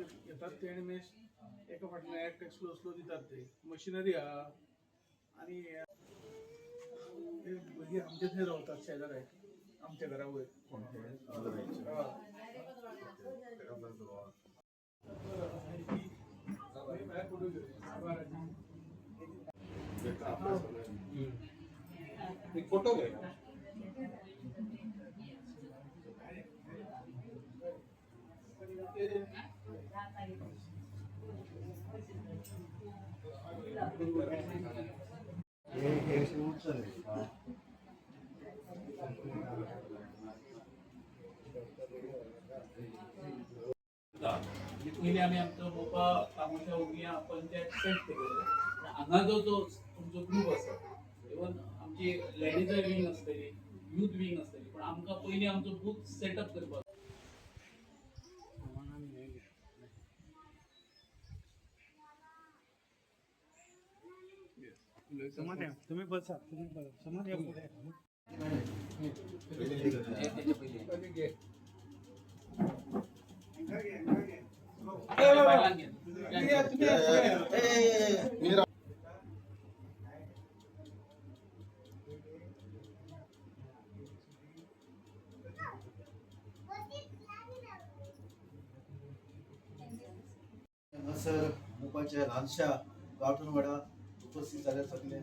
येतात ते आणि एका फाटल्यान एक स्लो स्लो दितात ते मशिनरी आहा आणि भुरगे आमचे थंय रावतात शेजारी आमच्या घरा वयर फोटो घे पयलीं आमी आमचो मोपा कामाच्या उगया पंचायत सेट केलेलो हांगा जो तुमचो ग्रूप आसा इवन आमची लेडीज विंग आसतली यूथ विंग आसतली पण आमकां पयलीं आमचो बूथ सेटअप करपाक तुम्ही बसा समज या पुढे सर मोपाच्या ल्हानशा गांवठण वाड्यात उपस्थित जाल्यार सगळे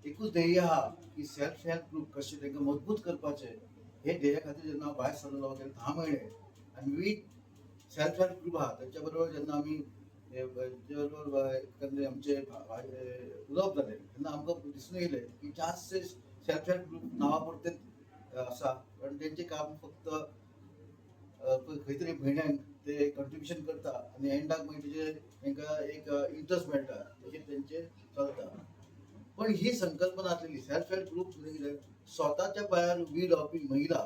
एकूच ध्येय आहा की सेल्फ हेल्प ग्रूप कशे तांकां मजबूत करपाचे हे ध्येया खातीर जेन्ना हांव भायर सरलो गेले 10 म्हयने आनी विथ सेल्फ हेल्प ग्रूप आहा तांच्या बरोबर जेन्ना आमी एकंदरीत आमचे उलोवप जालें तेन्ना आमकां दिसून येयलें की जास्तशे सेल्फ हेल्प ग्रूप नांवा पुरतेच आसा कारण तेंचें काम फक्त खंय तरी म्हयन्याक ते कंट्रिब्युशन करता आनी एंडाक मागीर तांकां एक इंट्रस्ट मेळटा तशें तेंचें चलता पण ही संकल्पना आसलेली सेल्फ हेल्प ग्रूप म्हणजे कितें स्वताच्या पांयार उबी रावपी महिला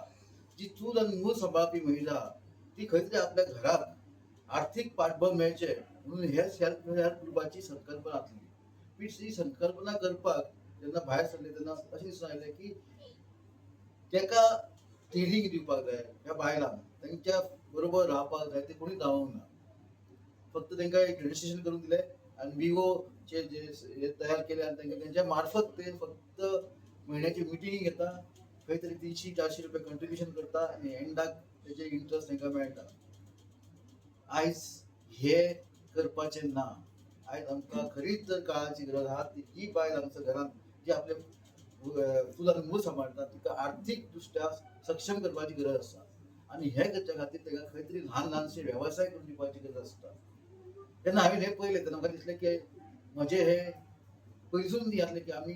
जी चूल आनी मूल सांबाळपी महिला ती खंय तरी आपल्या घराक आर्थीक पाठबळ मेळचें म्हणून हे सेल्फ हेल्प ग्रुपाची संकल्पना आसली ही संकल्पना करपाक जेन्ना भायर सरले तेन्ना अशें दिसून आयलें की ताका ट्रेनिंग दिवपाक जाय ह्या बायलांक तांच्या बरोबर रावपाक जाय ते कोणी रावूंक ना फक्त तांकां एक रजिस्ट्रेशन करून दिलें आनी विवो चे जे तयार केले आनी तांकां तेंच्या मार्फत ते फक्त म्हयन्याची मिटींग घेता खंय तरी 300-400 रुपया कंट्रिब्युशन करता आनी एंडाक तेजे इंट्रस्ट तांकां मेळटा आयज हे करपाचें ना आयज आमकां खरीच जर काळाची गरज आहा जी बायल आमच्या घरांत जी आपले फूल आनी मूल सांबाळटा तिका आर्थीक दृश्ट्या सक्षम करपाची गरज आसा आनी हे करच्या खातीर ताका खंय तरी ल्हान ल्हानशे वेवसाय करून दिवपाची गरज आसता तेन्ना हांवें हे पळयलें तेन्ना म्हाका दिसलें की म्हजें हे पयसून न्ही आसलें की आमी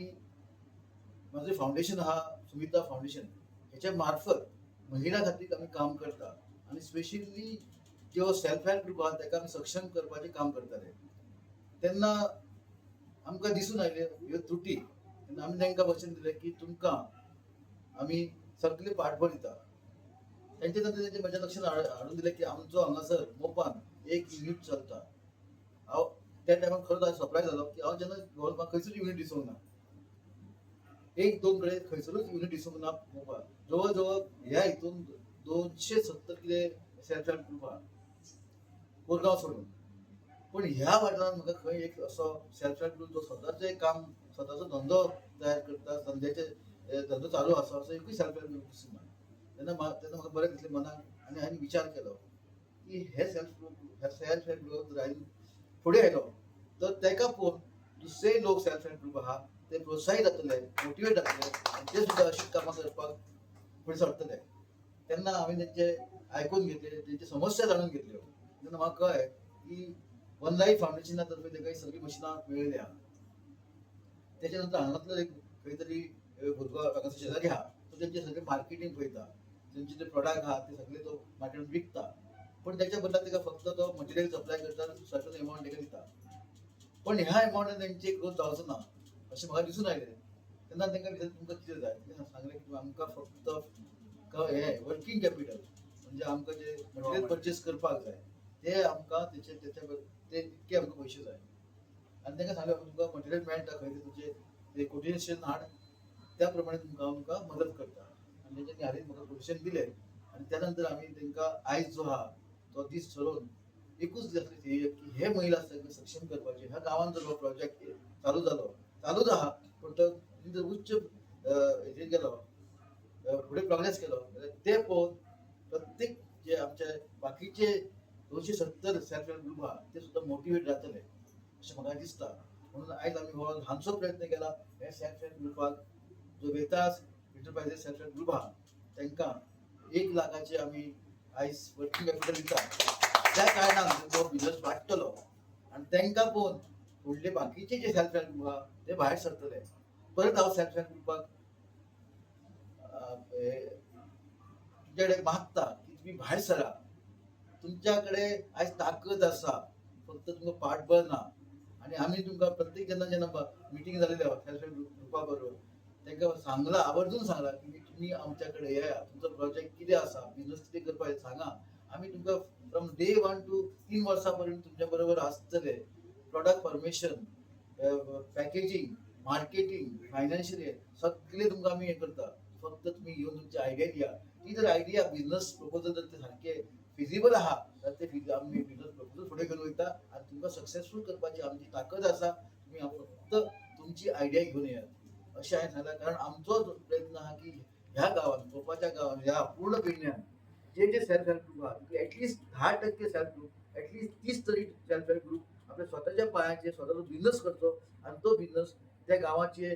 म्हजें फावंडेशन आहा सुमिता फावंडेशन हेच्या मार्फत महिला खातीर आमी काम करता आनी स्पेशली ज्यो सेल्फ हेल्प ग्रूप आहा ताका आमी सक्षम करपाचें काम करताले तेन्ना आमकां दिसून आयले ह्यो त्रुटी तेन्ना आमी तांकां वचन दिलें की तुमकां आमी सगळे पाठबळ दिता तेंचे नंतर तेंचे म्हज्या लक्षांत हाडून दिलें की आमचो हांगासर मोपान एक युनिट चलता हांव त्या टायमार खरोच सरप्रायज जालो की हांव जेन्ना म्हाका खंयसरूच युनिट दिसूंक ना 1-2 कडेन खंयसरूच युनिट दिसूंक ना मोपान जवळ जवळ ह्या हितून 270 कितें सेल्फ हेल्प ग्रूप आहा कोरगांव सोडून पण ह्या वाठारांत म्हाका खंय एक असो सेल्फ हेल्प ग्रूप जो स्वताचो एक काम स्वताचो धंदो तयार करता धंद्याचे धंदो चालू आसा असो एकूय सेल्फ हेल्प ग्रूप दिसना तेन्ना म्हाका बरें दिसलें मनाक आनी हांवें विचार केलो की हे सेल्फ हेल्प ग्रूप जर हांवें फुडें आयलो तर ताका पळोवन दुसरे लोक सेल्फ हेल्प ग्रूप आहा ते प्रोत्साहीत जातले मोटिवेट जातले आनी ते सुद्दां अशीं कामां करपाक फुडें सरतले तेन्ना हांवें तेंचे आयकून घेतले तेंचे समस्या जाणून घेतल्यो तेन्ना म्हाका कळ्ळें की वन लायफ फावंडेशना तर्फे ताका सगळीं मशिनां मेळिल्ली आहा तेच्या नंतर हांगातलो एक खंय तरी भुरगो हांगा शेजारी आहा तो तेंचे सगळें मार्केटींग पळयता तेंचे जे प्रोडक्ट आहा ते सगळे तो मार्केटांत विकता पण तेच्या बदला ताका फक्त तो मटेरियल सप्लाय करता सर्टन एमावंट ताका दिता पण ह्या एमावंटान तेंची ग्रोथ जावचो ना अशें म्हाका दिसून आयलें तेन्ना तांकां विचारलें तुमकां कितें जाय तेन्ना सांगलें की आमकां फक्त हे वर्कींग कॅपिटल म्हणजे आमकां जे मटेरियल परचेस करपाक जाय ते आमकां ते तितके आमकां पयशे जाय आनी तांकां सांगलें तुमकां मटेरियल मेळटा खंय तुमचें कोटेशन हाड त्या प्रमाणे तुमकां मदत करता आनी तेंच्यांनी हालींच म्हाका कोटेशन दिलें आनी त्या नंतर आमी तांकां आयज जो आहा तो दीस ठरोवन एकूच ध्येय की हे महिला सगळे सक्षम करपाचे. ह्या गावात जर प्रोजेक्ट चालू आहा पण तो जर उच्च हे गेलो पुढे प्रोग्रेस केलो जाल्यार ते पळोवन प्रत्येक जे आमचे बाकीचे 270 सेल्फ हेल्प ग्रुप आहा ते सुद्धा मोटिवेट जातले अशें म्हाका दिसता. म्हणून आयज आमी हो ल्हानसो प्रयत्न केला हे सेल्फ हेल्प ग्रुपाक जो वेतास एंटरप्राइजेस सेल्फ हेल्प ग्रुप आहा तांकां 1 लाखाचे आमी आयज वर्किंग कॅपिटल दिता. त्या कारणान तो बिझनस वाडटलो आनी तांकां पळोवन फुडले बाकीचे जे सेल्फ हेल्प ग्रुप आहा ते भायर सरतले. परत हांव सेल्फ हेल्प ग्रुपाक तुमचे कडेन मागता की तुमी भायर सरा. तुमच्याकडे आयज ताकद आसा फक्त तुमकां पाठबळ ना आनी आमी तुमकां प्रत्येक जेन्ना मिटींग जालेली सेल्फ हेल्प ग्रुपा बरोबर तांकां सांगला आवर्जून सांगला की तुमी आमच्या कडेन येया तुमचो प्रोजेक्ट कितें आसा बिझनस कितें करपाक सांगा. आमी तुमकां फ्रॉम डे 1 टू 3 वर्सां पर्यंत तुमच्या बरोबर आसतले. Product formation packaging marketing financial सगळे तुमकां आमी हे करता. फक्त तुम्ही येऊन तुमची आयडिया दिया. ती जर आयडिया बिझनस प्रपोजल जर ते सारखे फिजिबल आहा तर ते आमी बिझनस प्रपोजल फुडें घेवन वयता आनी तुमकां सक्सेसफूल करपाची आमची ताकद आसा. तुम्ही फक्त तुमची आयडिया घेवन येयात अशें हांवें सांगलां. कारण आमचो प्रयत्न आहा की ह्या गांवांत गोपाच्या गांवांत ह्या पूर्ण पेडण्यान जे सेल्फ हेल्प ग्रुप आहा एटलिस्ट 10% सेल्फ ग्रुप एटलिस्ट 30 तरी सेल्फ हेल्प ग्रुप आपल्या स्वताच्या पांयाचेर स्वताचो बिझनस करचो आनी तो बिझनस त्या गांवाचे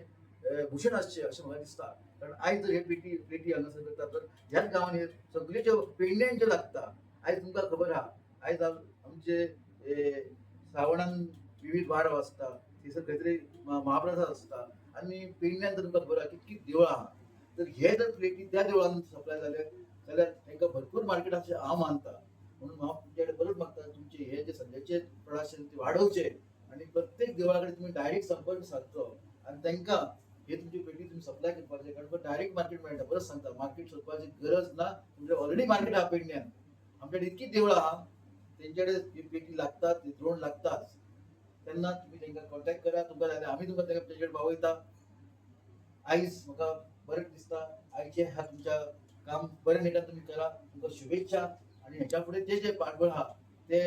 भूषण आसचे अशें म्हाका दिसता. कारण आयज जर हे पेटी हांगासर करता तर ह्याच गांवांनी हे सगळे ज्यो पेडण्यान जे लागता आयज तुमकां खबर आहा आयज आमचे श्रावणान विविध वार आसता थंयसर खंय तरी महाप्रसाद आसता आनी पेडण्यान तर तुमकां खबर आहा कितकी देवळां आहा. तर हे जर प्लेटी त्या देवळान सप्लाय जाले जाल्यार तांकां भरपूर मार्केट अशें हांव मानता. म्हणून हांव तुमचे कडेन परत मागता तुमचे हे जे सद्याचे प्रोडक्शन ते वाडोवचे आनी प्रत्येक देवळा कडेन तुमी डायरेक्ट संपर्क सादचो आनी तांकां हे तुमची पेटी तुम्ही सप्लाय करपाचे. कारण डायरेक्ट मार्केट मेळटा. परत सांगता मार्केट सोदपाची गरज ना. तुमचे ऑलरेडी मार्केट आहा पेडण्यान. आमच्याकडे इतकी देवळां आहा तेंच्याकडे ही पेटी लागतात द्रोण लागतात तेन्ना तुम्ही तांकां कॉन्टॅक्ट करा. तुमकां जाल्यार आमी तुमकां तेंचे कडेन पावयता. आयज म्हाका बरें दिसता आयचे ह्या तुमच्या काम बरें नेटान तुमी करा. तुमकां शुभेच्छा आनी हेच्या फुडें जे पाठबळ आहा ते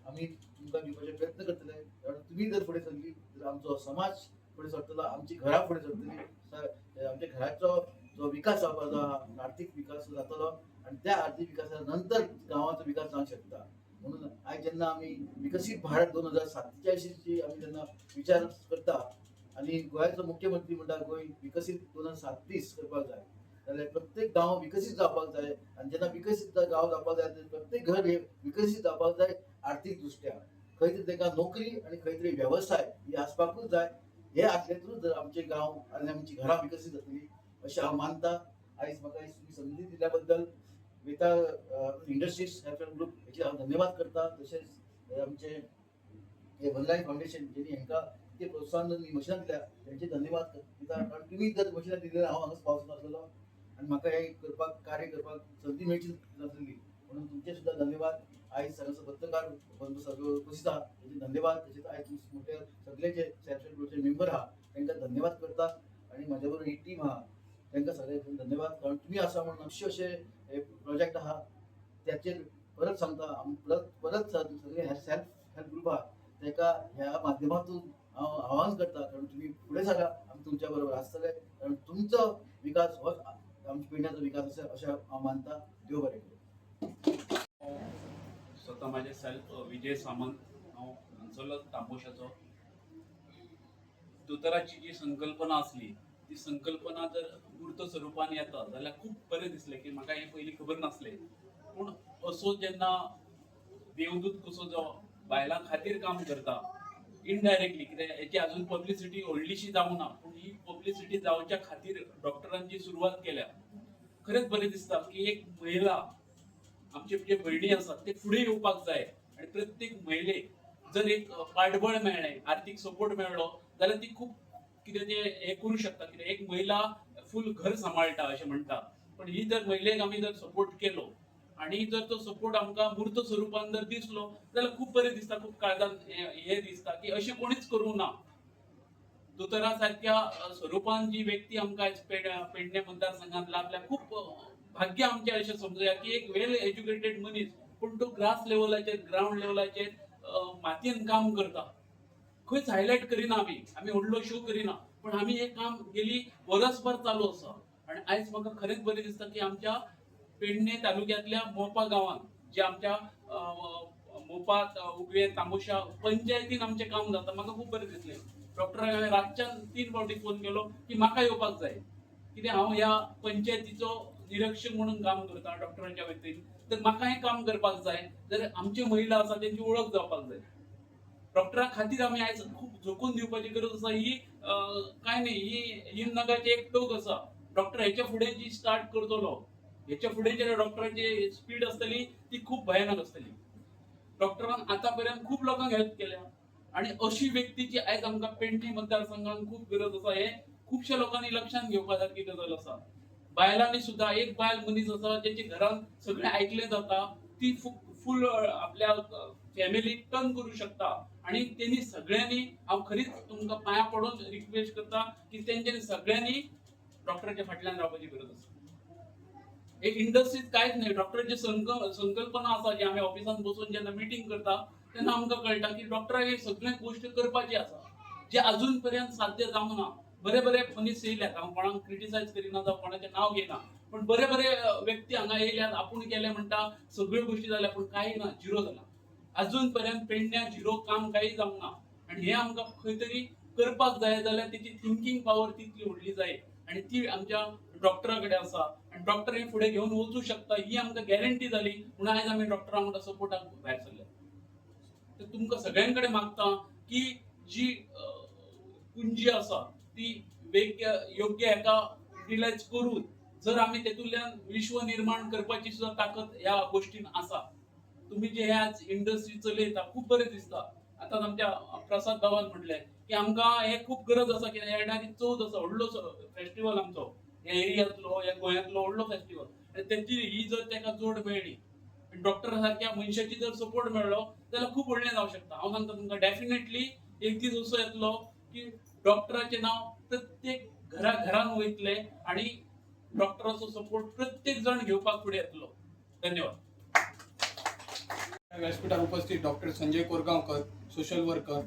आमी तुमकां दिवपाचे प्रयत्न करतले. कारण तुमी जर फुडें सरली तर आमचो समाज फुडें सरतलो आमची घरां फुडें सरतली. आमच्या घराचो जो विकास जावपाचो आहा आर्थीक विकास जातलो आनी त्या आर्थीक विकासा नंतर गांवाचो विकास जावंक शकता. म्हणून आयज जेन्ना आमी विकसीत भारत 2047 ची आमी जेन्ना विचार करता आनी गोंयाचो मुख्यमंत्री म्हणटा गोंय विकसीत 2037 करपाक जाय जाल्यार प्रत्येक गांव विकसीत जावपाक जाय आनी जेन्ना विकसीत गांव जावपाक जाय तेन्ना प्रत्येक घर हे विकसीत जावपाक जाय आर्थीक दृश्ट्या. खंय तरी तांकां नोकरी आनी खंय तरी वेवसाय ही आसपाकूच जाय. हे आसलेतूच जर आमचे गांव आनी आमची घरां विकसीत जातली अशें हांव मानता. आयज म्हाका ही संधी दिल्या बद्दल वेता इंडस्ट्रीज सेल्फ हेल्प ग्रुप हेचे हांव धन्यवाद करता. तशेंच आमचे हे वनलायफ फाउंडेशन जेणी हांकां इतके प्रोत्साहन मशिनां दिल्या तेंचे धन्यवाद दिता. कारण तुमी जर मशिनां दिली हांव हांगाच पावच नासलो आनी म्हाका हे करपाक कार्य करपाक संधी मेळची नासली. म्हणून तुमचे सुद्धा धन्यवाद. आयज हांगासर पत्रकार बंधू सगळे उपस्थित आहा तेचे धन्यवाद. तशेंच आयज मोठे सगळे जे सेल्फ हेल्प ग्रुपचे मेंबर आहा तांकां धन्यवाद करता आनी म्हाज्या बरोबर ही टीम आहा तांकां सगळ्यांक धन्यवाद. कारण तुमी आसा म्हणून अशे प्रोजेक्ट आहा त्याचेर परत सांगता परत सगळे सेल्फ हेल्प ग्रुप आहा ताका ह्या माध्यमातून हांव आवाहन करता. कारण तुमी फुडें सरा आमी तुमच्या बरोबर आसतले. कारण तुमचो विकास होच आमच्या पिढ्याचो विकास आसा अशें हांव मानता. देव बरें करूं. स्वता माझे सेल्फ विजय सामंत हांव हांगसरलो तांबोशाचो. दोतोराची जी संकल्पना आसली ती संकल्पना जर मूर्त स्वरुपान येता जाल्यार खूब बरें दिसलें की म्हाका हें पयलीं खबर नासलें. पूण असो जेन्ना देवदूत कसो जो बायलां खातीर काम करता इनडायरेक्टली कित्याक हेची अजून पब्लिसिटी व्हडलीशी जावंक ना पूण ही पब्लिसिटी जावच्या खातीर डॉक्टरांची सुरवात केल्या. खरेंच बरें दिसता की एक महिला आमचे जे भयणी आसात ते फुडें येवपाक जाय आनी प्रत्येक महिलेक जर एक पाठबळ मेळ्ळें आर्थीक सपोर्ट मेळ्ळो जाल्यार ती खूब कितें तें हें करूं शकता. कित्याक एक महिला फूल घर सांबाळटा अशें म्हणटा. पण ही जर महिलेक आमी जर सपोर्ट केलो आनी जर तो सपोर्ट आमकां मूर्त स्वरुपान जर दिसलो जाल्यार खूब बरें दिसता. खूब काळजान हें दिसता की अशें कोणीच करूंक ना. दोतोरा सारक्या स्वरुपान जी व्यक्ती आमकां पेडणे मतदारसंघांत लाभल्या खूब भाग्य आमचें अशें समजुया की एक वेल एज्युकेटेड मनीस पण तो ग्रास लेवलाचेर ग्राउंड लेवलाचेर मातयेन काम करता. खंयच हायलायट करिना आमी व्हडलो शो करिना, पण आमी हे काम गेली वर्सभर चालू आसा. आणि आयज म्हाका खरेंच बरें दिसता की आमच्या पेडणे तालुक्यांतल्या मोपा गांवांत जे आमच्या मोपा उगवे तामोशा पंचायतीन आमचें काम जाता. म्हाका खूब बरें दिसलें. डॉक्टराक हांवें रातच्यान 3 फावटी फोन केलो की म्हाका येवपाक जाय, कित्याक हांव ह्या पंचायतीचो निरीक्षक म्हणून काम करता डॉक्टरांच्या वतीन. तर म्हाका हें काम करपाक जाय, जाल्यार आमची महिला आसा तेंची वळख जावपाक जाय. डॉक्टरा खातीर आमी आयज खूब झोकून दिवपाची गरज आसा. ही काय न्ही, ही हिमनगाची एक टोक आसा. डॉक्टर हेच्या फुडें जी स्टार्ट करतलो, हेच्या फुडें जे डॉक्टरांची स्पीड आसतली ती खूब भयानक आसतली. डॉक्टरान आतापर्यंत खूप लोकांक हेल्प केल्या आणि अशी व्यक्तीची आयज आमकां पेडणे मतदारसंघात खूप गरज आसा. हे खुबशा लोकांनी लक्षात घेवपा सारखी गजाल आसा. बायलांनी सुद्धा एक बायल मनीस आसा जेची घरान सगळें आयकलें जाता, ती फुल आपल्या फॅमिलीक टर्न करू शकता. आणि त्यांनी सगळ्यांनी, हांव खरीच तुमकां पांया पडून रिक्वेस्ट करता की तेंच्यांनी सगळ्यांनी डॉक्टराच्या फाटल्यान रावपाची गरज आसा. एक इंडस्ट्रीत कांयच नाही. डॉक्टराची संकल्पना आसा जी आमी ऑफिसांत बसून जेन्ना मिटींग करता तेन्ना आमकां कळटा की डॉक्टराक हे सगळे गोष्ट करपाची आसा, जे अजून पर्यंत साध्य जावंक ना. बरे बरे मनीस येयल्यात, हांव कोणाक क्रिटिसायज करिना जावं कोणाचें नांव घेयना, पण बरे बरे व्यक्ती हांगा येयल्यात. आपूण केले म्हणटा सगळ्यो गोष्टी जाल्या, पण कांय ना, झिरो जाला. अजून पर्यंत पेडण्यां झिरो काम काही जावंक ना. आणि हे आमकां खंय तरी करपाक जाय जाल्यार तेची थिंकिंग पावर तितली व्हडली जाय आणि ती आमच्या डॉक्टरा कडेन आसा. आणि डॉक्टर हे फुडें घेवन वचूं शकता ही आमकां गॅरंटी जाली म्हणून आयज आमी डॉक्टरांक वांगडा सपोर्टाक भायर सरले. तर तुमकां सगळ्यां कडेन मागता की जी पुंजी आसा ती योग्य हेका युटिलायज करून जर आमी तेतूंतल्यान विश्व निर्माण करपाची सुद्दां ताकद ह्या गोष्टीन आसा. तुम्ही जे आज इंडस्ट्री चलयता खूप बरें दिसता. आतां आमच्या प्रसाद बाबान म्हटलें की आमकां हे खूप गरज आसा की येणारी चवथ आसा, व्हडलो फेस्टिवल आमचो ह्या एरियांतलो, ह्या गोंयांतलो व्हडलो फेस्टिवल. आनी तेची ही जर ताका जोड मेळ्ळी, डॉक्टर सारक्या मनशाची जर सपोर्ट मेळ्ळो जाल्यार खूप व्हडलें जावंक शकता. हांव सांगता तुमकां डेफिनेटली एक दीस असो येतलो की डॉक्टराचें नांव प्रत्येक घरान वयतलें आणि डॉक्टराचो सपोर्ट प्रत्येक जण घेवपाक फुडें येतलो. धन्यवाद. व्यासपीठावर उपस्थित doctor Sanjay Korgaonkar, social worker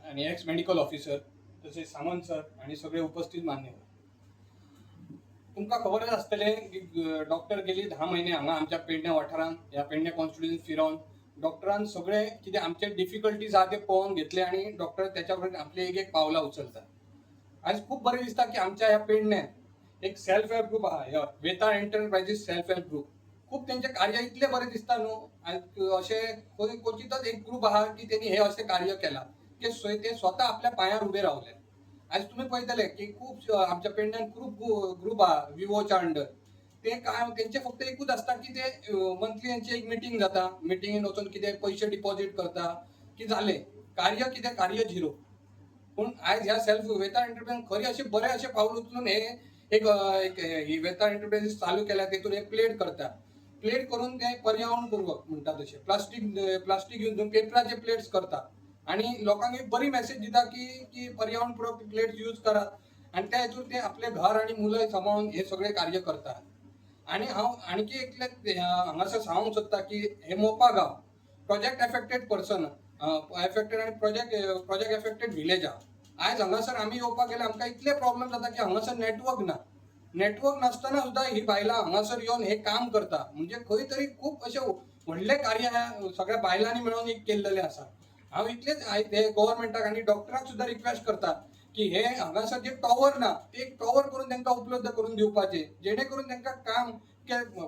आणि एक्स मेडिकल ऑफिसर, तसेच सामंत सर आणि सगळे उपस्थित मान्यवर. तुमकां खबरच आसतलें की डॉक्टर गेली 10 महिने हांगा आमच्या पेडणे वाठारांत, ह्या पेडणे कॉन्स्टिट्युन्सींत फिरोन डॉक्टरान सगळे कितें आमचे डिफिकल्टीज आहा ते पळोवन घेतले आणि डॉक्टर त्याच्या कडेन आपली एक पावलां उचलता. आयज खूब बरें दिसता की आमच्या ह्या पेडण्यात एक सेल्फ हेल्प ग्रुप आहा, वेताळ एंटरप्रायझीस सेल्फ हेल्प ग्रुप. खूप तेंचे कार्य इतले बरें दिसता न्हू. अशें क्वचितच एक ग्रुप आहा की तेणी हे अशें कार्य केलां की ते स्वता आपल्या पांयार उबे रावले. आयज तुमी पळयतले की खूब आमच्या पेडण्यान खूब ग्रुप आहा विवोच्या अंडर. ते काय तेंचे फक्त एकूच आसता की ते मंथली यांची एक मिटींग जाता, मिटींगेन वचून कितें पयशे डिपॉझिट करता की जालें, कार्य कितें कार्य झिरो. पूण आयज ह्या सेल्फ वेताळ एंटरप्रायझीन खरी अशें बरें अशें पाऊल उचलून हे एक वेताळ एंटरप्रायझीस चालू केल्या. तेतून एक प्लेट करून ते पर्यावरणपूर्वक म्हणटा तशें प्लास्टीक यूज पेपराचे प्लेट्स करता आणि लोकांक एक बरी मेसेज दिता की पर्यावरणपूर्वक प्लेट्स यूज करात. आणि त्या हेतून ते आपले घर आणि मुलं सांभाळून हे सगळे कार्य करतात. आणि हांव आणखी एकले हांगासर सांगूंक सोदता की हे मोपा गांव प्रोजेक्ट एफेक्टेड पर्सन एफेक्टेड आणि प्रोजेक्ट एफेक्टेड विलेज आहा. आयज हांगासर आमी येवपाक गेले आमकां इतले प्रॉब्लेम जाता की हांगासर नेटवर्क नासतना सुद्दां ही बायलां हांगासर येवन हे काम करता. म्हणजे खंय तरी खूब अशें व्हडलें कार्य सगळ्या बायलांनी मेळून एक केल्लेलें आसा. हांव इतलेच हे गव्हर्नमेंटाक आनी डॉक्टराक सुद्दां रिक्वेस्ट करता की हे हांगासर जे टॉवर ना ते एक टॉवर करून तांकां उपलब्ध करून दिवपाचे, जेणे करून तांकां काम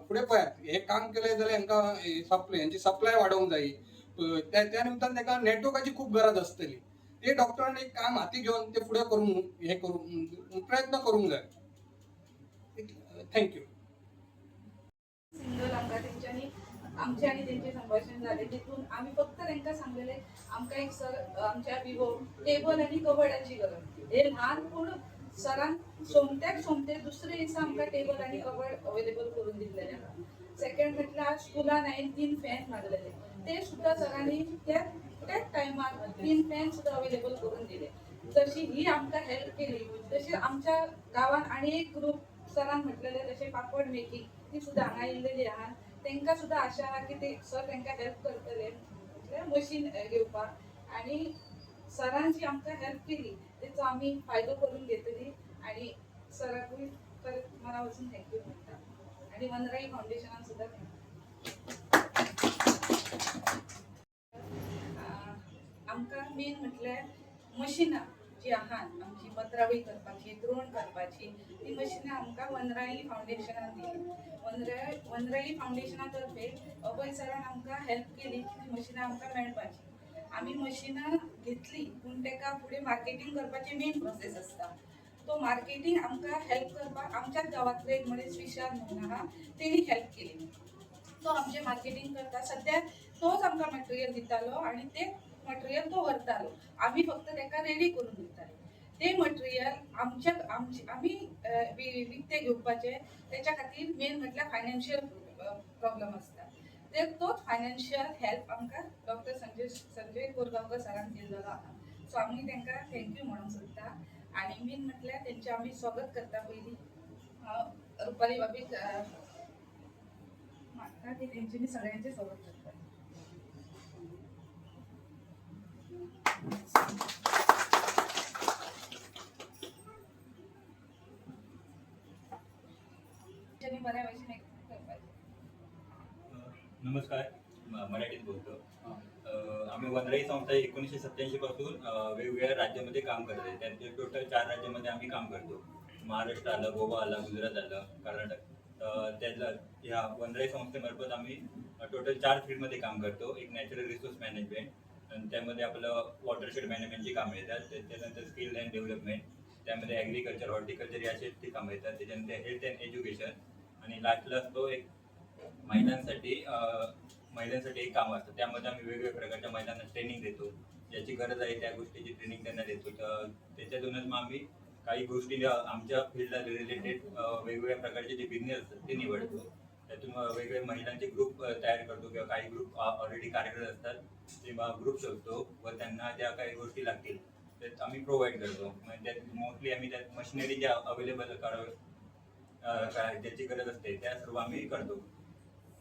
फुडें पळयात हे काम केलें जाल्यार हांकां हेंची सप्लाय वाडोवंक जायी. त्या निमतान ताका नेटवर्काची खूब गरज आसतली. ते डॉक्टरान एक काम हाती घेवन ते फुडें करूंक प्रयत्न करूंक जाय. थँक्यू. सिंगल आमकां तेंच्यांनी आमचे आनी तेंचे संभाशण जालें, तितून आमी फक्त तांकां सांगलेलें आमकां एक सर आमच्या विवो टेबल आनी कबर्डाची गरज. हे ल्हान पूण सरान सोमते दुसरे दिसा आमकां टेबल आनी कबर्ड अवेलेबल करून दिल्लेले आहा. सेकंड म्हटल्यार स्कुलान हांवें 3 फॅन मागलेले, ते सुद्दां सरांनी त्याच टायमार 3 फॅन सुद्दां अवेलेबल करून दिले. तशी ही आमकां हेल्प केली. तशी आमच्या गांवांत आनी एक ग्रूप सरान म्हटलेले जशें पापड मेकिंग ती सुद्दां हांगा येयल्लेली आहा. तांकां सुद्दां आशा आहा की ते सर तांकां हेल्प करतले मशीन घेवपाक आणि सरान जी आमकां हेल्प केली तेचो आमी फायदो करून घेतली आणि सराकूय परत मना वचून थँक्यू म्हणटा आणि वनराई फावंडेशनाक सुद्दां आमकां मेन म्हटल्यार मशिनां जी आहात आमची पत्रावळी करपाची द्रोण करपाची ती मशिनां आमकां वनराई फावंडेशनान दिली वनराई फावंडेशना तर्फे अभय सरान आमकां हेल्प केली की ती मशिनां आमकां मेळपाची आमी मशिनां घेतली पूण तेका फुडें मार्केटींग करपाची मेन प्रोसेस आसता तो मार्केटींग आमकां हेल्प करपाक आमच्याच गांवांतलो एक मनीस विशाल म्हणून आहा तेणी हेल्प केली तो आमचे मार्केटींग करता सद्या तोच आमकां मटेरियल दितालो आणि ते मटेरियल तो व्हरतालो आमी फक्त तेका रेडी करून दिताले ते मटेरियल आमी विकते घेवपाचे त्याच्या खातीर मेन म्हटल्यार फायनान्शियल प्रॉब्लेम आसता ते तोच फायनान्शियल हेल्प आमकां डॉक्टर संजय कोरगांवकर सरान दिल्लो आहा सो आमी तांकां थँक्यू म्हणूंक सोदता आणि मेन म्हटल्यार तेंचे आमी स्वागत करता पयलीं रुपाली बाबीक मागता की तेंच्यांनी सगळ्यांचे स्वागत करता बऱ्या भाशेन करपाचें नमस्कार मराठीत बोलतो आम्ही वनराई संस्था 1987 पासून वेगवेगळ्या राज्यामध्ये काम करत आहे त्यांचे टोटल 4 राज्यामध्ये आम्ही काम करतो महाराष्ट्र आलं गोवा आलं गुजरात आलं कर्नाटक त्यातलं ह्या वनराई संस्थेमार्फत आम्ही टोटल 4 फील्डमध्ये काम करतो एक नॅचरल रिसोर्स मॅनेजमेंट आणि त्यामध्ये आपलं वॉटरशेड मॅनेजमेंटची कामं येतात त्याच्यानंतर स्किल अँड डेव्हलपमेंट त्यामध्ये ॲग्रिकल्चर हॉर्टिकल्चर याचे कामं येतात त्याच्यानंतर हेल्थ अँड एज्युकेशन आणि लास्टला असतो एक महिलांसाठी एक काम असतं त्यामध्ये आम्ही वेगवेगळ्या प्रकारच्या महिलांना ट्रेनिंग देतो ज्याची गरज आहे त्या गोष्टीची ट्रेनिंग त्यांना देतो तर त्याच्यातूनच मग आम्ही काही गोष्टी आमच्या फील्डला रिलेटेड वेगवेगळ्या प्रकारचे जे बिझनेस असतात ते निवडतो त्यातून वेगवेगळ्या महिलांचे ग्रुप तयार करतो किंवा काही ग्रुप ऑलरेडी कार्यरत असतात तेव्हा ग्रुप शोधतो व त्यांना ज्या काही गोष्टी लागतील त्यात आम्ही प्रोव्हाइड करतो म्हणजे त्यात मोस्टली आम्ही त्यात मशिनरी ज्या अवेलेबल ज्याची गरज असते त्या सर्व आम्ही करतो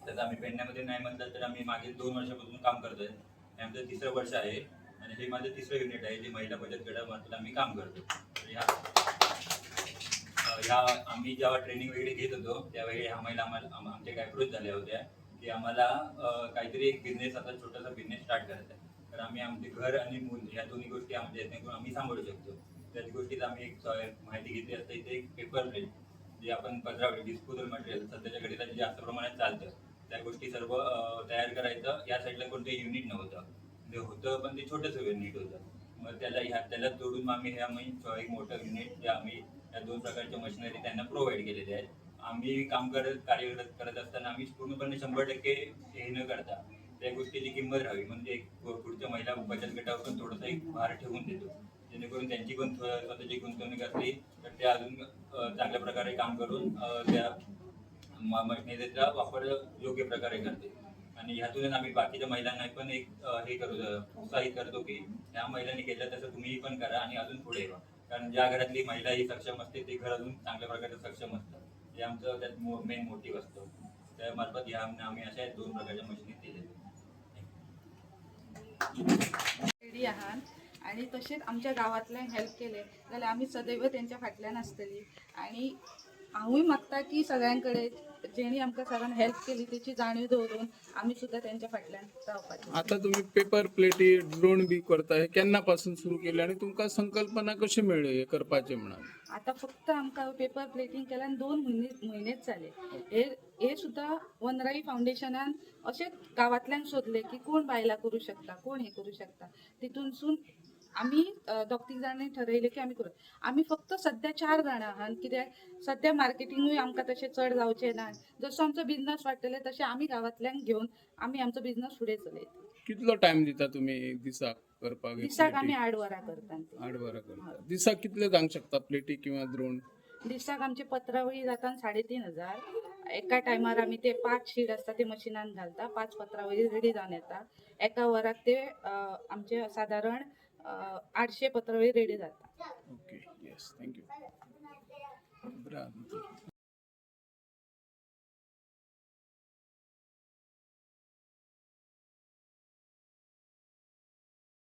त्यात आम्ही पेडण्यामध्ये नाही म्हटलं तर आम्ही मागील 2 वर्षापासून काम करतोय हे आमचं 3रं वर्ष आहे आणि हे माझं 3रं युनिट आहे जे महिला बचत गटामार्फत आम्ही काम करतो ह्या आम्ही जेव्हा ट्रेनिंग वगैरे घेत होतो त्यावेळी ह्या महिला आमच्या काय अप्रोच झाल्या होत्या की आम्हाला काहीतरी एक बिझनेस आता छोटासा बिझनेस स्टार्ट करायचा आहे तर आम्ही आमचे घर आणि मूल ह्या दोन्ही गोष्टी आमच्या जेणेकरून आम्ही सांभाळू शकतो त्याच गोष्टीत आम्ही एक माहिती घेतली असते इथे एक पेपर प्लेट जे आपण पत्रावळी डिस्पोजल मटेरियल सध्याच्या घडीला जे जास्त प्रमाणात चालतं त्या गोष्टी सर्व तयार करायचं या साईडला कोणतंही युनिट नव्हतं जे होतं पण ते छोटंसं युनिट होतं मग त्याला जोडून मग आम्ही एक मोठं युनिट जे आम्ही या 2 प्रकारच्या मशिनरी त्यांना प्रोव्हाइड केलेले आहेत आम्ही कार्यरत करत असताना आम्ही पूर्णपणे 100% हे न करता त्या गोष्टीची किंमत राहावी म्हणजे पुढच्या महिला बचत गटावर थोडंसं एक भार ठेवून देतो जेणेकरून त्यांची पण स्वतःची गुंतवणूक असली तर ते अजून चांगल्या प्रकारे काम करून त्या मशिनरीचा वापर योग्य प्रकारे करते आणि ह्यातूनच आम्ही बाकीच्या महिलांना पण एक हे उत्साहित करतो की ह्या महिलांनी केलं तसं तुम्ही पण करा आणि अजून पुढे येवा कारण ज्या घरातली महिला ही सक्षम असते ते घर अजून चांगल्या प्रकारे सक्षम असतं हे आमचं त्यात मेन मोटिव्ह असतो त्यामार्फत ह्या आम्ही अशा 2 प्रकारच्या मशिनी दिल्या रेडी आहात आणि तशेंच आमच्या गांवांतल्यान हेल्प केले जाल्यार आमी सदैव तेंच्या फाटल्यान आसतली आणि हांवूय मागता की सगळ्यां कडेन जेणी आमकां सरान हेल्प केली तेची जाणीव दवरून आमी सुद्दां तेंच्या फाटल्यान रावपाचें आता तुम्ही पेपर प्लेटी ड्रोन बी करताय केन्ना पासून सुरू केले आणि तुमकां संकल्पना कशी मेळ्ळी हे करपाचे म्हणून आता फक्त आमकां पेपर प्लेटिंग केल्यान 2 म्हयनेच जाले हे सुद्दां वनराई फावंडेशनान अशेंच गांवांतल्यान सोदले की कोण बायलां करूं शकता कोण हे करूं शकता तितूनसून आमी दोग-तीग जाणांनी ठरयलें की आमी करूं आमी फक्त सद्या 4 जाणां आहात कित्याक सद्या मार्केटिंगूय आमकां तशें चड जावचें ना जसो आमचो बिझनस वाडटले तशें आमी गांवांतल्यान घेवन आमी आमचो बिझनस फुडें चलयता कितलो टाइम दिता तुम्ही एक दिसाक करपाक दिसाक आमी 8 वरां करता 8 वरां करता दिसाक कितले जावंक शकता प्लेटी किंवा द्रोण दिसाक आमची पत्रावळी जाता 3,500 एका टायमार आमी ते 5 शीट आसता ते मशिनान घालता 5 पत्रावळी रेडी जावन येता एका वराक ते आमचे सादारण 800 पत्रावळी रेडी जाता ओके येस थँक्यू